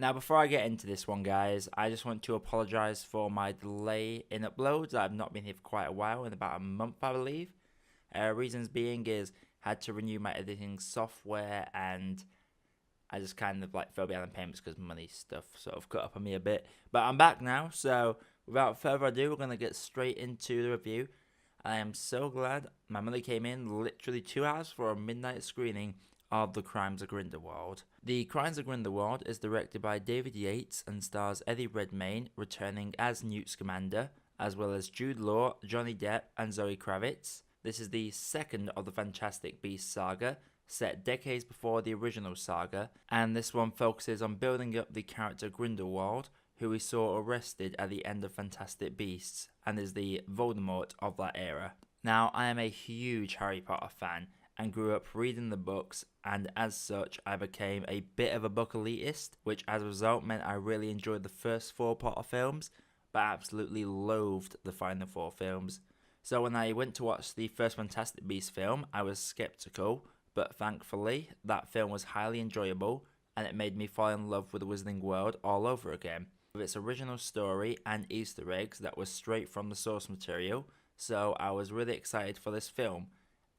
Now, before I get into this one, guys, I just want to apologise for my delay in uploads. I've not been here for quite a while, in about a month, I believe. Reasons being is had to renew my editing software, and I just kind of fell behind on payments because money stuff sort of cut up on me a bit. But I'm back now, so without further ado, we're going to get straight into the review. I am so glad my money came in literally 2 hours for a midnight screening of The Crimes of Grindelwald. The Crimes of Grindelwald is directed by David Yates and stars Eddie Redmayne returning as Newt Scamander, as well as Jude Law, Johnny Depp and Zoe Kravitz. This is the second of the Fantastic Beasts saga, set decades before the original saga, and this one focuses on building up the character Grindelwald, who we saw arrested at the end of Fantastic Beasts, and is the Voldemort of that era. Now, I am a huge Harry Potter fan, and grew up reading the books, and as such I became a bit of a book elitist, which as a result meant I really enjoyed the first 4 Potter films, but absolutely loathed the final 4 films. So when I went to watch the first Fantastic Beasts film, I was skeptical, but thankfully that film was highly enjoyable, and it made me fall in love with the Wizarding World all over again, with its original story and Easter eggs that was straight from the source material, so I was really excited for this film.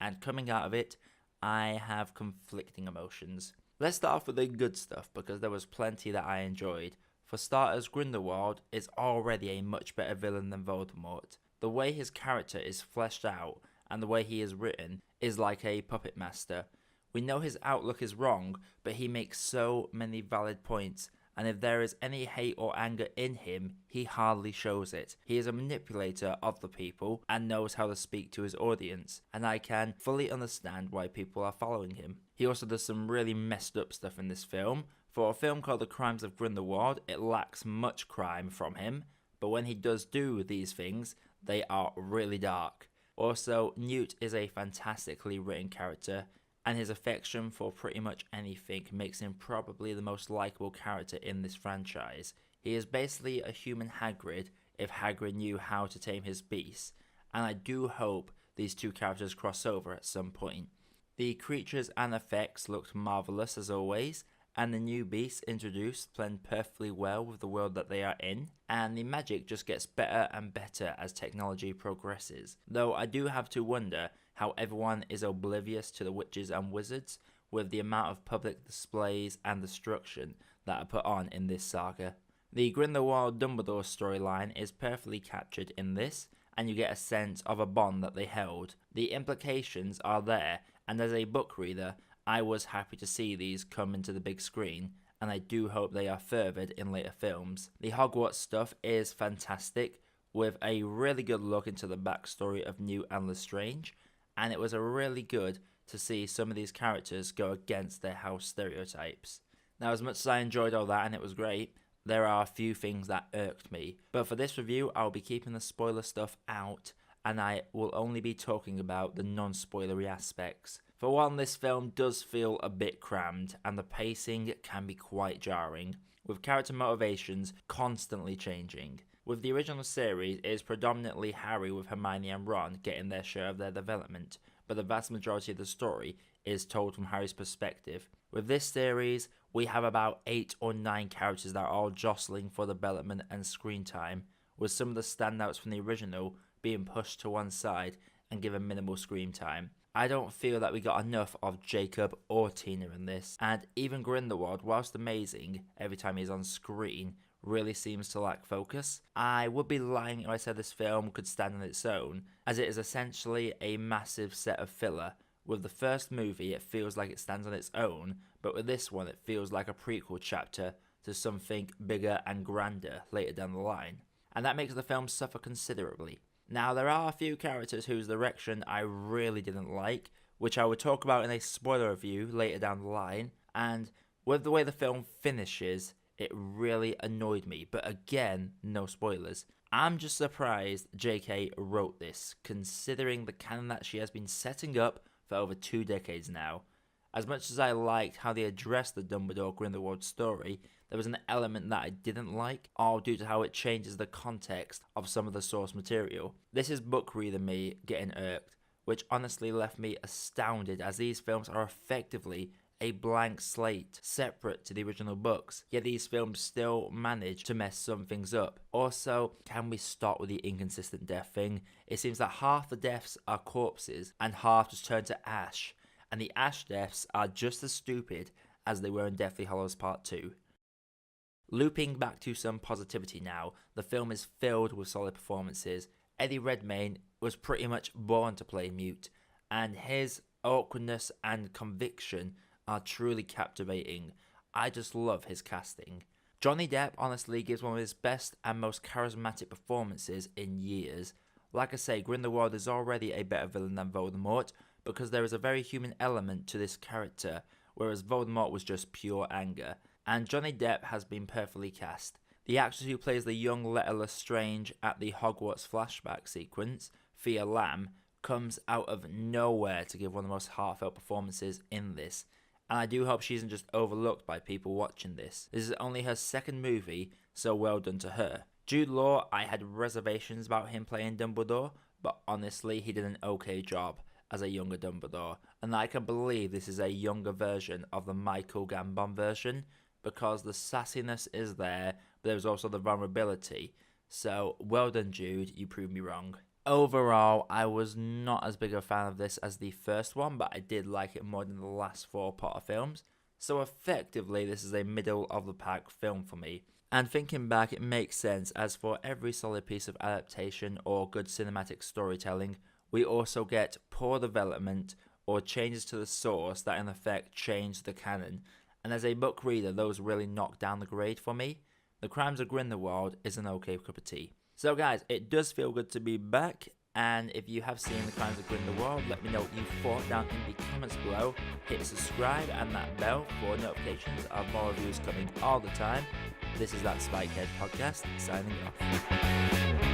And coming out of it, I have conflicting emotions. Let's start off with the good stuff, because there was plenty that I enjoyed. For starters, Grindelwald is already a much better villain than Voldemort. The way his character is fleshed out, and the way he is written, is like a puppet master. We know his outlook is wrong, but he makes so many valid points, and if there is any hate or anger in him, he hardly shows it. He is a manipulator of the people and knows how to speak to his audience, and I can fully understand why people are following him. He also does some really messed up stuff in this film. For a film called The Crimes of Grindelwald, it lacks much crime from him, but when he does do these things, they are really dark. Also, Newt is a fantastically written character, and his affection for pretty much anything makes him probably the most likable character in this franchise. He is basically a human Hagrid if Hagrid knew how to tame his beasts, and I do hope these two characters cross over at some point. The creatures and effects looked marvellous as always, and the new beasts introduced blend perfectly well with the world that they are in, and the magic just gets better and better as technology progresses. Though I do have to wonder how everyone is oblivious to the witches and wizards with the amount of public displays and destruction that are put on in this saga. The Grindelwald Dumbledore storyline is perfectly captured in this, and you get a sense of a bond that they held. The implications are there, and as a book reader, I was happy to see these come into the big screen, and I do hope they are furthered in later films. The Hogwarts stuff is fantastic, with a really good look into the backstory of Newt and Lestrange, and it was really good to see some of these characters go against their house stereotypes. Now, as much as I enjoyed all that and it was great, there are a few things that irked me, but for this review I'll be keeping the spoiler stuff out, and I will only be talking about the non-spoilery aspects. For one, this film does feel a bit crammed, and the pacing can be quite jarring, with character motivations constantly changing. With the original series, it is predominantly Harry with Hermione and Ron getting their share of their development, but the vast majority of the story is told from Harry's perspective. With this series, we have about 8 or 9 characters that are all jostling for development and screen time, with some of the standouts from the original being pushed to one side and given minimal screen time. I don't feel that we got enough of Jacob or Tina in this, and even Grindelwald, whilst amazing every time he's on screen, really seems to lack focus. I would be lying if I said this film could stand on its own, as it is essentially a massive set of filler. With the first movie, it feels like it stands on its own, but with this one, it feels like a prequel chapter to something bigger and grander later down the line, and that makes the film suffer considerably. Now, there are a few characters whose direction I really didn't like, which I will talk about in a spoiler review later down the line, and with the way the film finishes, it really annoyed me, but again, no spoilers. I'm just surprised JK wrote this, considering the canon that she has been setting up for over 2 decades now. As much as I liked how they addressed the Dumbledore Grindelwald story, there was an element that I didn't like, all due to how it changes the context of some of the source material. This is book reader me getting irked, which honestly left me astounded, as these films are effectively a blank slate, separate to the original books, yet these films still manage to mess some things up. Also, can we stop with the inconsistent death thing? It seems that half the deaths are corpses and half just turn to ash, and the ash deaths are just as stupid as they were in Deathly Hallows Part 2. Looping back to some positivity now, the film is filled with solid performances. Eddie Redmayne was pretty much born to play Newt, and his awkwardness and conviction are truly captivating. I just love his casting. Johnny Depp honestly gives one of his best and most charismatic performances in years. Like I say, Grindelwald is already a better villain than Voldemort because there is a very human element to this character, whereas Voldemort was just pure anger. And Johnny Depp has been perfectly cast. The actress who plays the young Letta Lestrange at the Hogwarts flashback sequence, Thea Lamb, comes out of nowhere to give one of the most heartfelt performances in this. And I do hope she isn't just overlooked by people watching this. This is only her second movie, so well done to her. Jude Law, I had reservations about him playing Dumbledore, but honestly he did an okay job as a younger Dumbledore. And I can believe this is a younger version of the Michael Gambon version, because the sassiness is there, but there's also the vulnerability. So, well done Jude, you proved me wrong. Overall, I was not as big a fan of this as the first one, but I did like it more than the last 4 Potter films. So effectively, this is a middle of the pack film for me. And thinking back, it makes sense, as for every solid piece of adaptation or good cinematic storytelling, we also get poor development or changes to the source that in effect change the canon. And as a book reader, those really knock down the grade for me. The Crimes of Grindelwald is an okay cup of tea. So guys, it does feel good to be back, and if you have seen The Crimes of Grindelwald, let me know what you thought down in the comments below. Hit subscribe and that bell for notifications of more reviews coming all the time. This is That Spikehead Podcast, signing off.